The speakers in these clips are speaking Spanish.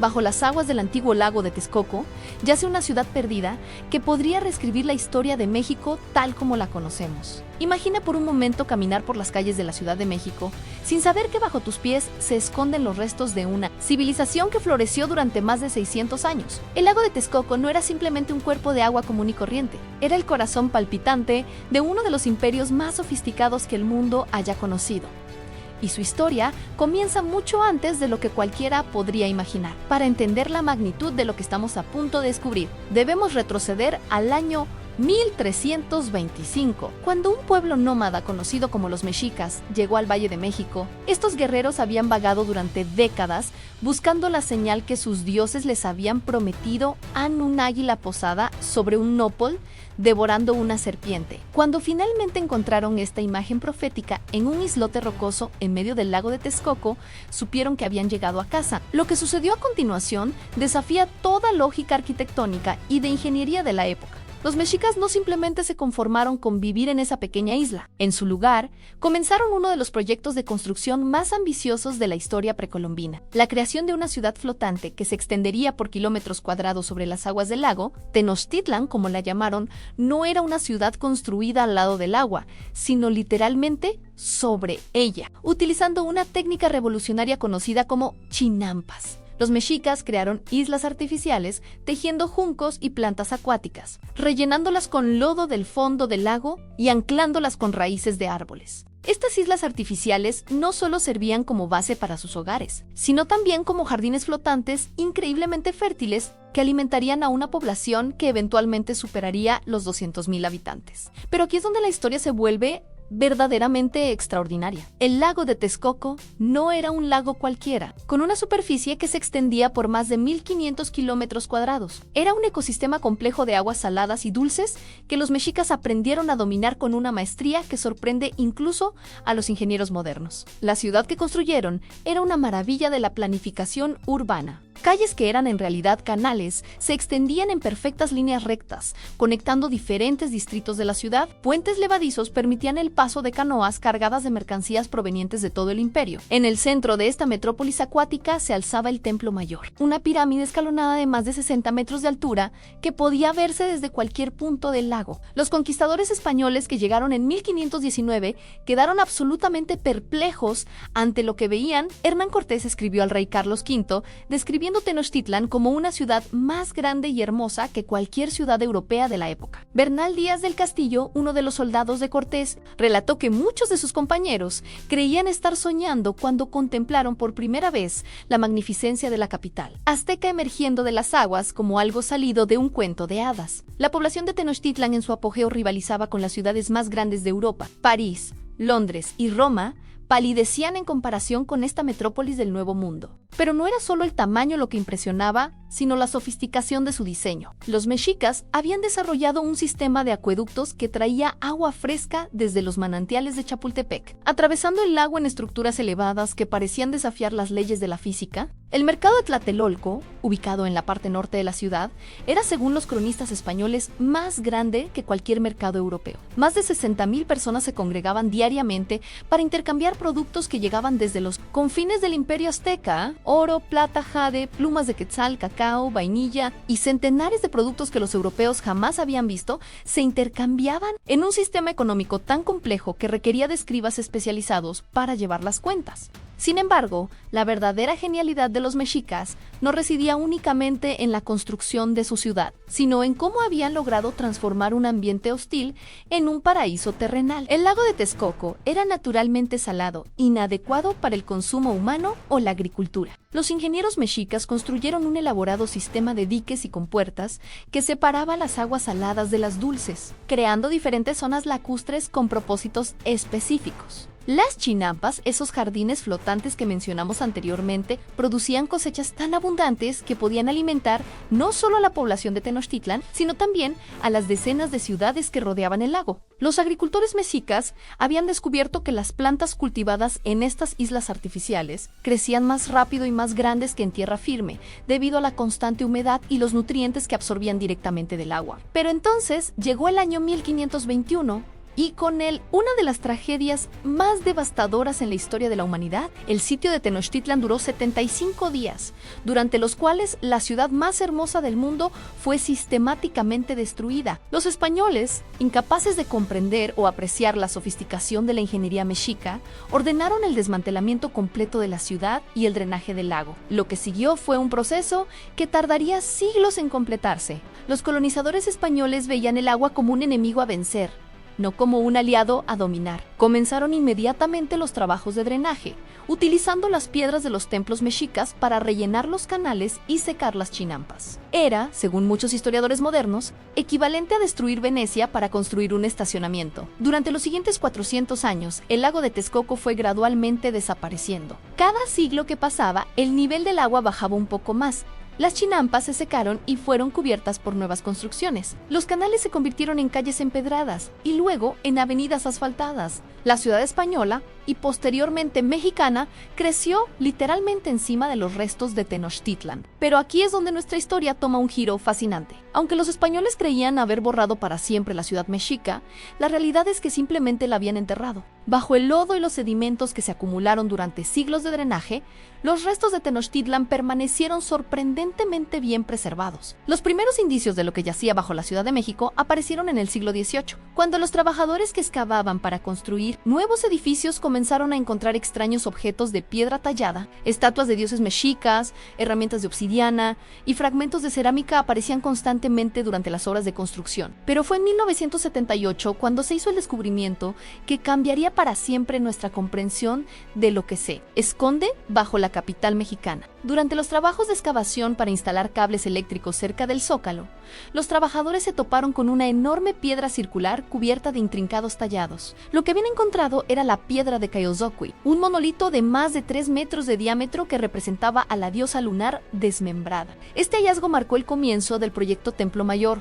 Bajo las aguas del antiguo lago de Texcoco, yace una ciudad perdida que podría reescribir la historia de México tal como la conocemos. Imagina por un momento caminar por las calles de la Ciudad de México sin saber que bajo tus pies se esconden los restos de una civilización que floreció durante más de 600 años. El lago de Texcoco no era simplemente un cuerpo de agua común y corriente, era el corazón palpitante de uno de los imperios más sofisticados que el mundo haya conocido. Y su historia comienza mucho antes de lo que cualquiera podría imaginar. Para entender la magnitud de lo que estamos a punto de descubrir, debemos retroceder al año 1325, cuando un pueblo nómada conocido como los mexicas llegó al Valle de México. Estos guerreros habían vagado durante décadas buscando la señal que sus dioses les habían prometido a un águila posada sobre un nopal devorando una serpiente. Cuando finalmente encontraron esta imagen profética en un islote rocoso en medio del lago de Texcoco, supieron que habían llegado a casa. Lo que sucedió a continuación desafía toda lógica arquitectónica y de ingeniería de la época. Los mexicas no simplemente se conformaron con vivir en esa pequeña isla. En su lugar, comenzaron uno de los proyectos de construcción más ambiciosos de la historia precolombina: la creación de una ciudad flotante que se extendería por kilómetros cuadrados sobre las aguas del lago. Tenochtitlan, como la llamaron, no era una ciudad construida al lado del agua, sino literalmente sobre ella, utilizando una técnica revolucionaria conocida como chinampas. Los mexicas crearon islas artificiales tejiendo juncos y plantas acuáticas, rellenándolas con lodo del fondo del lago y anclándolas con raíces de árboles. Estas islas artificiales no solo servían como base para sus hogares, sino también como jardines flotantes increíblemente fértiles que alimentarían a una población que eventualmente superaría los 200,000 habitantes. Pero aquí es donde la historia se vuelve verdaderamente extraordinaria. El lago de Texcoco no era un lago cualquiera, con una superficie que se extendía por más de 1,500 kilómetros cuadrados. Era un ecosistema complejo de aguas saladas y dulces que los mexicas aprendieron a dominar con una maestría que sorprende incluso a los ingenieros modernos. La ciudad que construyeron era una maravilla de la planificación urbana. Calles que eran en realidad canales se extendían en perfectas líneas rectas, conectando diferentes distritos de la ciudad. Puentes levadizos permitían el paso de canoas cargadas de mercancías provenientes de todo el imperio. En el centro de esta metrópolis acuática se alzaba el Templo Mayor, una pirámide escalonada de más de 60 metros de altura que podía verse desde cualquier punto del lago. Los conquistadores españoles que llegaron en 1519 quedaron absolutamente perplejos ante lo que veían. Hernán Cortés escribió al rey Carlos V, describiendo Tenochtitlan como una ciudad más grande y hermosa que cualquier ciudad europea de la época. Bernal Díaz del Castillo, uno de los soldados de Cortés, relató que muchos de sus compañeros creían estar soñando cuando contemplaron por primera vez la magnificencia de la capital azteca emergiendo de las aguas como algo salido de un cuento de hadas. La población de Tenochtitlan en su apogeo rivalizaba con las ciudades más grandes de Europa. París, Londres y Roma palidecían en comparación con esta metrópolis del Nuevo Mundo. Pero no era solo el tamaño lo que impresionaba, sino la sofisticación de su diseño. Los mexicas habían desarrollado un sistema de acueductos que traía agua fresca desde los manantiales de Chapultepec, atravesando el lago en estructuras elevadas que parecían desafiar las leyes de la física. El mercado de Tlatelolco, ubicado en la parte norte de la ciudad, era, según los cronistas españoles, más grande que cualquier mercado europeo. Más de 60,000 personas se congregaban diariamente para intercambiar productos que llegaban desde los confines del Imperio Azteca: oro, plata, jade, plumas de quetzal, cacao, vainilla y centenares de productos que los europeos jamás habían visto, se intercambiaban en un sistema económico tan complejo que requería de escribas especializados para llevar las cuentas. Sin embargo, la verdadera genialidad de los mexicas no residía únicamente en la construcción de su ciudad, sino en cómo habían logrado transformar un ambiente hostil en un paraíso terrenal. El lago de Texcoco era naturalmente salado, inadecuado para el consumo humano o la agricultura. Los ingenieros mexicas construyeron un elaborado sistema de diques y compuertas que separaba las aguas saladas de las dulces, creando diferentes zonas lacustres con propósitos específicos. Las chinampas, esos jardines flotantes que mencionamos anteriormente, producían cosechas tan abundantes que podían alimentar no solo a la población de Tenochtitlan, sino también a las decenas de ciudades que rodeaban el lago. Los agricultores mexicas habían descubierto que las plantas cultivadas en estas islas artificiales crecían más rápido y más grandes que en tierra firme, debido a la constante humedad y los nutrientes que absorbían directamente del agua. Pero entonces llegó el año 1521, Y con él, una de las tragedias más devastadoras en la historia de la humanidad, el sitio de Tenochtitlan duró 75 días, durante los cuales la ciudad más hermosa del mundo fue sistemáticamente destruida. Los españoles, incapaces de comprender o apreciar la sofisticación de la ingeniería mexica, ordenaron el desmantelamiento completo de la ciudad y el drenaje del lago. Lo que siguió fue un proceso que tardaría siglos en completarse. Los colonizadores españoles veían el agua como un enemigo a vencer, no como un aliado a dominar. Comenzaron inmediatamente los trabajos de drenaje, utilizando las piedras de los templos mexicas para rellenar los canales y secar las chinampas. Era, según muchos historiadores modernos, equivalente a destruir Venecia para construir un estacionamiento. Durante los siguientes 400 años, el lago de Texcoco fue gradualmente desapareciendo. Cada siglo que pasaba, el nivel del agua bajaba un poco más. Las chinampas se secaron y fueron cubiertas por nuevas construcciones. Los canales se convirtieron en calles empedradas y luego en avenidas asfaltadas. La ciudad española y posteriormente mexicana creció literalmente encima de los restos de Tenochtitlan. Pero aquí es donde nuestra historia toma un giro fascinante. Aunque los españoles creían haber borrado para siempre la ciudad mexica, la realidad es que simplemente la habían enterrado. Bajo el lodo y los sedimentos que se acumularon durante siglos de drenaje, los restos de Tenochtitlan permanecieron sorprendentemente bien preservados. Los primeros indicios de lo que yacía bajo la Ciudad de México aparecieron en el siglo XVIII, cuando los trabajadores que excavaban para construir nuevos edificios comenzaron a encontrar extraños objetos de piedra tallada, estatuas de dioses mexicas, herramientas de obsidiana y fragmentos de cerámica aparecían constantemente durante las obras de construcción. Pero fue en 1978 cuando se hizo el descubrimiento que cambiaría para siempre nuestra comprensión de lo que se esconde bajo la capital mexicana. Durante los trabajos de excavación para instalar cables eléctricos cerca del Zócalo, los trabajadores se toparon con una enorme piedra circular cubierta de intrincados tallados. Lo que habían encontrado era la piedra de Cayozoqui, un monolito de más de 3 metros de diámetro que representaba a la diosa lunar desmembrada. Este hallazgo marcó el comienzo del proyecto Templo Mayor,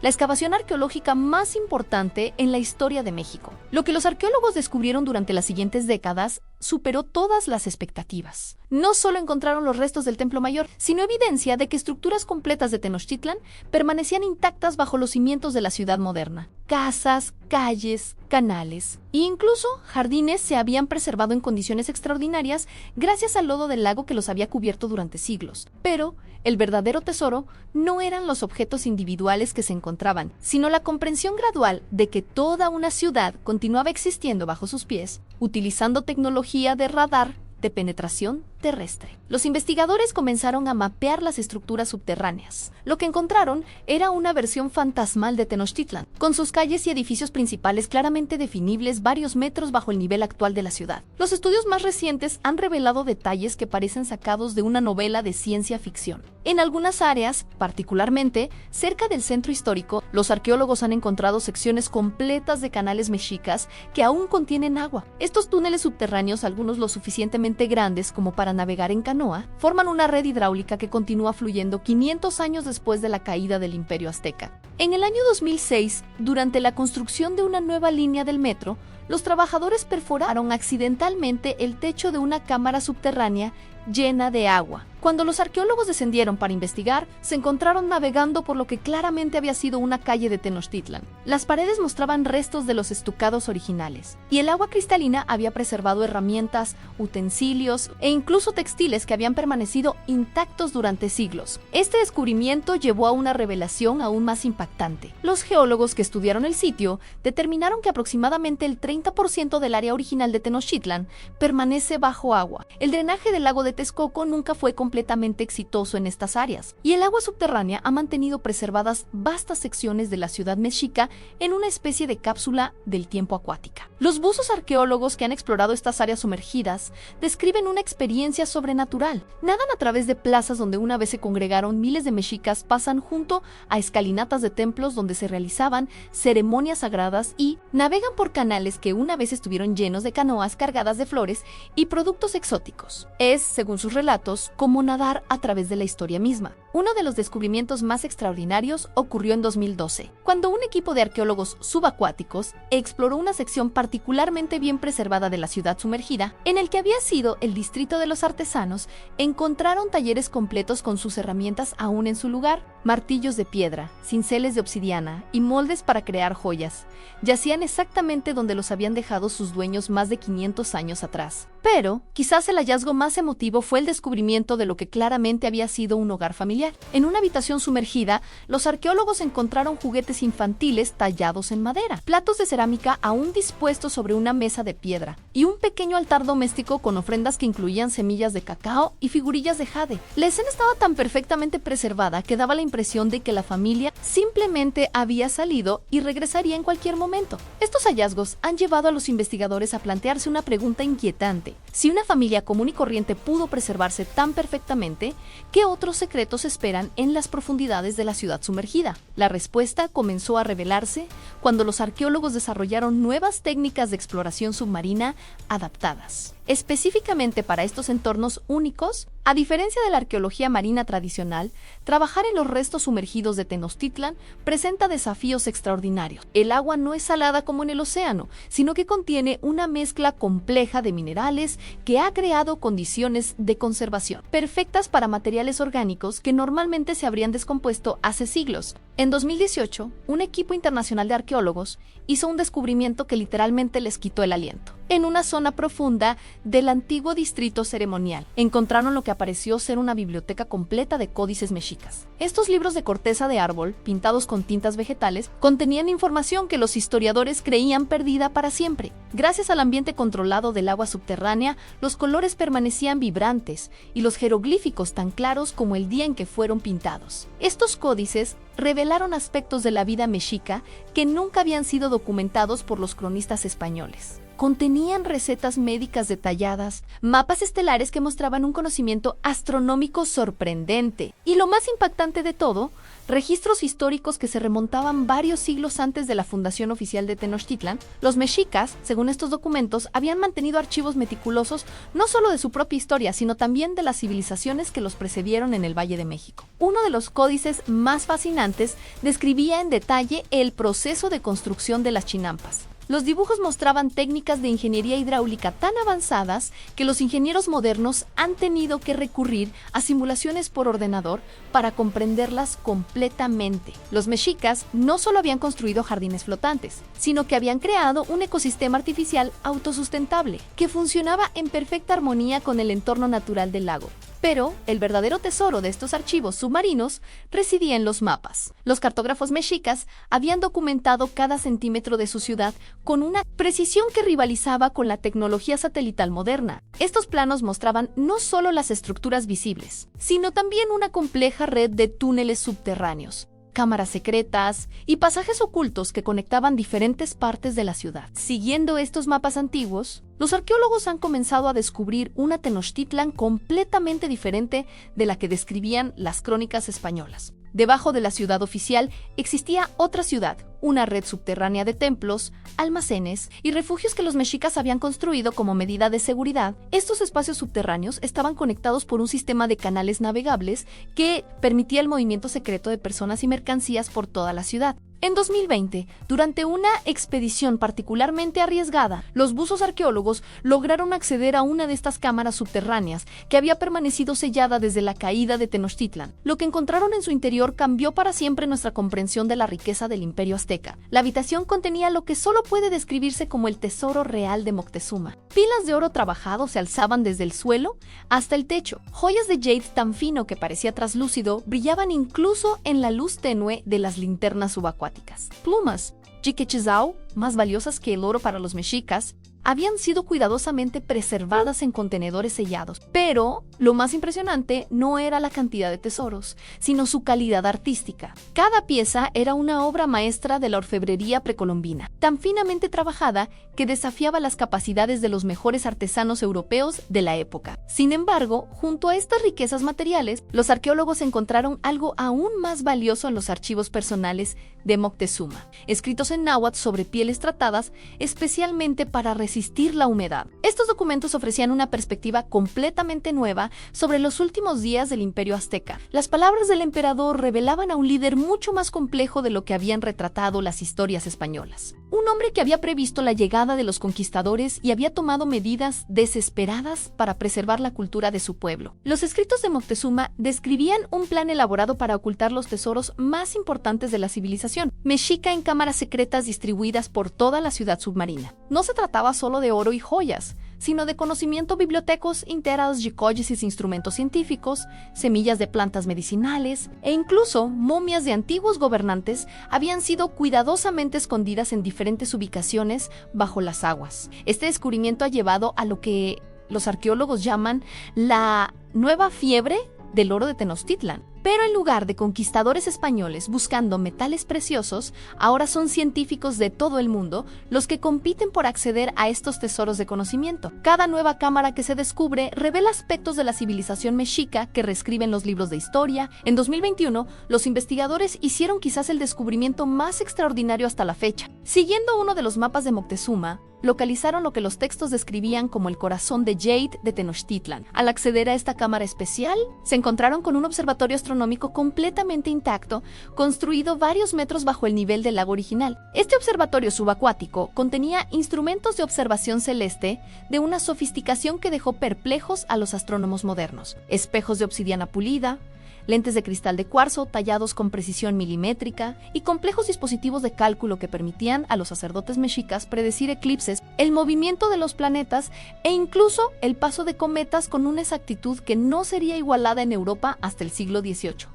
la excavación arqueológica más importante en la historia de México. Lo que los arqueólogos descubrieron durante las siguientes décadas superó todas las expectativas. No solo encontraron los restos del Templo Mayor, sino evidencia de que estructuras completas de Tenochtitlan permanecían intactas bajo los cimientos de la ciudad moderna. Casas, calles, canales e incluso jardines se habían preservado en condiciones extraordinarias gracias al lodo del lago que los había cubierto durante siglos. Pero el verdadero tesoro no eran los objetos individuales que se encontraban, sino la comprensión gradual de que toda una ciudad continuaba existiendo bajo sus pies, utilizando tecnología de radar de penetración terrestre. Los investigadores comenzaron a mapear las estructuras subterráneas. Lo que encontraron era una versión fantasmal de Tenochtitlan, con sus calles y edificios principales claramente definibles varios metros bajo el nivel actual de la ciudad. Los estudios más recientes han revelado detalles que parecen sacados de una novela de ciencia ficción. En algunas áreas, particularmente cerca del centro histórico, los arqueólogos han encontrado secciones completas de canales mexicas que aún contienen agua. Estos túneles subterráneos, algunos lo suficientemente grandes como para navegar en canoa, forman una red hidráulica que continúa fluyendo 500 años después de la caída del Imperio Azteca. En el año 2006, durante la construcción de una nueva línea del metro, los trabajadores perforaron accidentalmente el techo de una cámara subterránea llena de agua. Cuando los arqueólogos descendieron para investigar, se encontraron navegando por lo que claramente había sido una calle de Tenochtitlan. Las paredes mostraban restos de los estucados originales, y el agua cristalina había preservado herramientas, utensilios e incluso textiles que habían permanecido intactos durante siglos. Este descubrimiento llevó a una revelación aún más impactante. Los geólogos que estudiaron el sitio determinaron que aproximadamente el 30% del área original de Tenochtitlan permanece bajo agua. El drenaje del lago de Texcoco nunca fue completamente exitoso en estas áreas, y el agua subterránea ha mantenido preservadas vastas secciones de la ciudad mexica en una especie de cápsula del tiempo acuática. Los buzos arqueólogos que han explorado estas áreas sumergidas describen una experiencia sobrenatural. Nadan a través de plazas donde una vez se congregaron miles de mexicas, pasan junto a escalinatas de templos donde se realizaban ceremonias sagradas y navegan por canales que una vez estuvieron llenos de canoas cargadas de flores y productos exóticos. Es, según sus relatos, como nadar a través de la historia misma. Uno de los descubrimientos más extraordinarios ocurrió en 2012, cuando un equipo de arqueólogos subacuáticos exploró una sección particularmente bien preservada de la ciudad sumergida, en el que había sido el distrito de los artesanos. Encontraron talleres completos con sus herramientas aún en su lugar, martillos de piedra, cinceles pieles de obsidiana y moldes para crear joyas. Yacían exactamente donde los habían dejado sus dueños más de 500 años atrás. Pero, quizás el hallazgo más emotivo fue el descubrimiento de lo que claramente había sido un hogar familiar. En una habitación sumergida, los arqueólogos encontraron juguetes infantiles tallados en madera, platos de cerámica aún dispuestos sobre una mesa de piedra, y un pequeño altar doméstico con ofrendas que incluían semillas de cacao y figurillas de jade. La escena estaba tan perfectamente preservada que daba la impresión de que la familia simplemente había salido y regresaría en cualquier momento. Estos hallazgos han llevado a los investigadores a plantearse una pregunta inquietante. Si una familia común y corriente pudo preservarse tan perfectamente, ¿qué otros secretos esperan en las profundidades de la ciudad sumergida? La respuesta comenzó a revelarse cuando los arqueólogos desarrollaron nuevas técnicas de exploración submarina adaptadas. Específicamente para estos entornos únicos, a diferencia de la arqueología marina tradicional, trabajar en los restos sumergidos de Tenochtitlan presenta desafíos extraordinarios. El agua no es salada como en el océano, sino que contiene una mezcla compleja de minerales que ha creado condiciones de conservación perfectas para materiales orgánicos que normalmente se habrían descompuesto hace siglos. En 2018, un equipo internacional de arqueólogos hizo un descubrimiento que literalmente les quitó el aliento. En una zona profunda del antiguo distrito ceremonial, encontraron lo que pareció ser una biblioteca completa de códices mexicas. Estos libros de corteza de árbol, pintados con tintas vegetales, contenían información que los historiadores creían perdida para siempre. Gracias al ambiente controlado del agua subterránea, los colores permanecían vibrantes y los jeroglíficos tan claros como el día en que fueron pintados. Estos códices revelaron aspectos de la vida mexica que nunca habían sido documentados por los cronistas españoles. Contenían recetas médicas detalladas, mapas estelares que mostraban un conocimiento astronómico sorprendente y, lo más impactante de todo, registros históricos que se remontaban varios siglos antes de la fundación oficial de Tenochtitlan. Los mexicas, según estos documentos, habían mantenido archivos meticulosos no solo de su propia historia, sino también de las civilizaciones que los precedieron en el Valle de México. Uno de los códices más fascinantes describía en detalle el proceso de construcción de las chinampas. Los dibujos mostraban técnicas de ingeniería hidráulica tan avanzadas que los ingenieros modernos han tenido que recurrir a simulaciones por ordenador para comprenderlas completamente. Los mexicas no solo habían construido jardines flotantes, sino que habían creado un ecosistema artificial autosustentable que funcionaba en perfecta armonía con el entorno natural del lago. Pero el verdadero tesoro de estos archivos submarinos residía en los mapas. Los cartógrafos mexicas habían documentado cada centímetro de su ciudad con una precisión que rivalizaba con la tecnología satelital moderna. Estos planos mostraban no solo las estructuras visibles, sino también una compleja red de túneles subterráneos, cámaras secretas y pasajes ocultos que conectaban diferentes partes de la ciudad. Siguiendo estos mapas antiguos, los arqueólogos han comenzado a descubrir una Tenochtitlan completamente diferente de la que describían las crónicas españolas. Debajo de la ciudad oficial existía otra ciudad, una red subterránea de templos, almacenes y refugios que los mexicas habían construido como medida de seguridad. Estos espacios subterráneos estaban conectados por un sistema de canales navegables que permitía el movimiento secreto de personas y mercancías por toda la ciudad. En 2020, durante una expedición particularmente arriesgada, los buzos arqueólogos lograron acceder a una de estas cámaras subterráneas que había permanecido sellada desde la caída de Tenochtitlan. Lo que encontraron en su interior cambió para siempre nuestra comprensión de la riqueza del Imperio Azteca. La habitación contenía lo que solo puede describirse como el tesoro real de Moctezuma. Pilas de oro trabajado se alzaban desde el suelo hasta el techo. Joyas de jade tan fino que parecía traslúcido brillaban incluso en la luz tenue de las linternas subacuáticas. Plumas, Chiquechizao, más valiosas que el oro para los mexicas, habían sido cuidadosamente preservadas en contenedores sellados. Pero lo más impresionante no era la cantidad de tesoros, sino su calidad artística. Cada pieza era una obra maestra de la orfebrería precolombina, tan finamente trabajada que desafiaba las capacidades de los mejores artesanos europeos de la época. Sin embargo, junto a estas riquezas materiales, los arqueólogos encontraron algo aún más valioso en los archivos personales de Moctezuma, escritos en náhuatl sobre pieles tratadas especialmente para resistir resistir la humedad. Estos documentos ofrecían una perspectiva completamente nueva sobre los últimos días del Imperio Azteca. Las palabras del emperador revelaban a un líder mucho más complejo de lo que habían retratado las historias españolas. Un hombre que había previsto la llegada de los conquistadores y había tomado medidas desesperadas para preservar la cultura de su pueblo. Los escritos de Moctezuma describían un plan elaborado para ocultar los tesoros más importantes de la civilización, mexica en cámaras secretas distribuidas por toda la ciudad submarina. No se trataba solo de oro y joyas, sino de conocimiento bibliotecos enteras de joyas y instrumentos científicos, semillas de plantas medicinales e incluso momias de antiguos gobernantes habían sido cuidadosamente escondidas en diferentes ubicaciones bajo las aguas. Este descubrimiento ha llevado a lo que los arqueólogos llaman la nueva fiebre del oro de Tenochtitlan. Pero en lugar de conquistadores españoles buscando metales preciosos, ahora son científicos de todo el mundo los que compiten por acceder a estos tesoros de conocimiento. Cada nueva cámara que se descubre revela aspectos de la civilización mexica que reescriben los libros de historia. En 2021, los investigadores hicieron quizás el descubrimiento más extraordinario hasta la fecha. Siguiendo uno de los mapas de Moctezuma, localizaron lo que los textos describían como el corazón de Jade de Tenochtitlan. Al acceder a esta cámara especial, se encontraron con un observatorio astronómico completamente intacto, construido varios metros bajo el nivel del lago original. Este observatorio subacuático contenía instrumentos de observación celeste de una sofisticación que dejó perplejos a los astrónomos modernos. Espejos de obsidiana pulida, lentes de cristal de cuarzo tallados con precisión milimétrica y complejos dispositivos de cálculo que permitían a los sacerdotes mexicas predecir eclipses, el movimiento de los planetas e incluso el paso de cometas con una exactitud que no sería igualada en Europa hasta el siglo XVIII.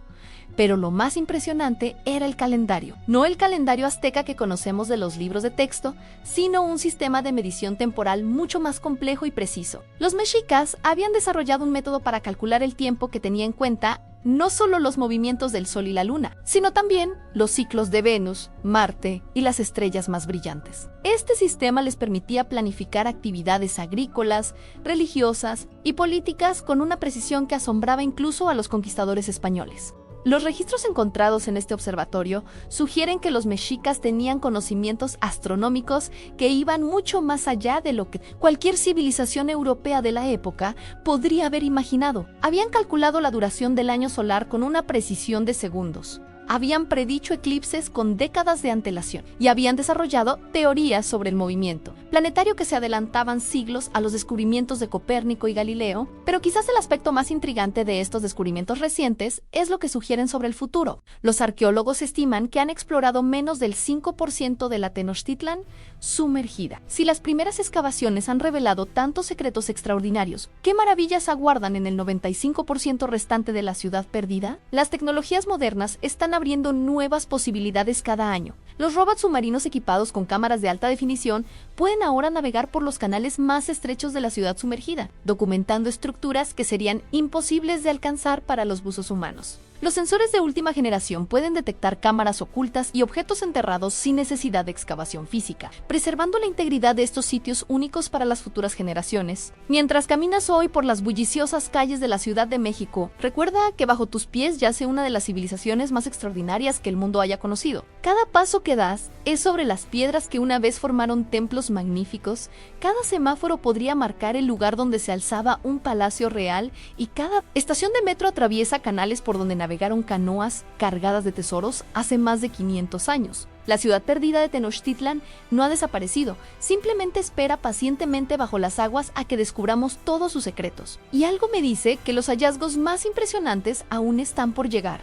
Pero lo más impresionante era el calendario. No el calendario azteca que conocemos de los libros de texto, sino un sistema de medición temporal mucho más complejo y preciso. Los mexicas habían desarrollado un método para calcular el tiempo que tenía en cuenta no solo los movimientos del Sol y la Luna, sino también los ciclos de Venus, Marte y las estrellas más brillantes. Este sistema les permitía planificar actividades agrícolas, religiosas y políticas con una precisión que asombraba incluso a los conquistadores españoles. Los registros encontrados en este observatorio sugieren que los mexicas tenían conocimientos astronómicos que iban mucho más allá de lo que cualquier civilización europea de la época podría haber imaginado. Habían calculado la duración del año solar con una precisión de segundos. Habían predicho eclipses con décadas de antelación y habían desarrollado teorías sobre el movimiento planetario que se adelantaban siglos a los descubrimientos de Copérnico y Galileo, pero quizás el aspecto más intrigante de estos descubrimientos recientes es lo que sugieren sobre el futuro. Los arqueólogos estiman que han explorado menos del 5% de la Tenochtitlan sumergida. Si las primeras excavaciones han revelado tantos secretos extraordinarios, ¿qué maravillas aguardan en el 95% restante de la ciudad perdida? Las tecnologías modernas están abriendo nuevas posibilidades cada año. Los robots submarinos equipados con cámaras de alta definición pueden ahora navegar por los canales más estrechos de la ciudad sumergida, documentando estructuras que serían imposibles de alcanzar para los buzos humanos. Los sensores de última generación pueden detectar cámaras ocultas y objetos enterrados sin necesidad de excavación física, preservando la integridad de estos sitios únicos para las futuras generaciones. Mientras caminas hoy por las bulliciosas calles de la Ciudad de México, recuerda que bajo tus pies yace una de las civilizaciones más extraordinarias que el mundo haya conocido. Cada paso que das es sobre las piedras que una vez formaron templos magníficos, cada semáforo podría marcar el lugar donde se alzaba un palacio real y cada estación de metro atraviesa canales por donde navegaron canoas cargadas de tesoros hace más de 500 años. La ciudad perdida de Tenochtitlan no ha desaparecido, simplemente espera pacientemente bajo las aguas a que descubramos todos sus secretos. Y algo me dice que los hallazgos más impresionantes aún están por llegar.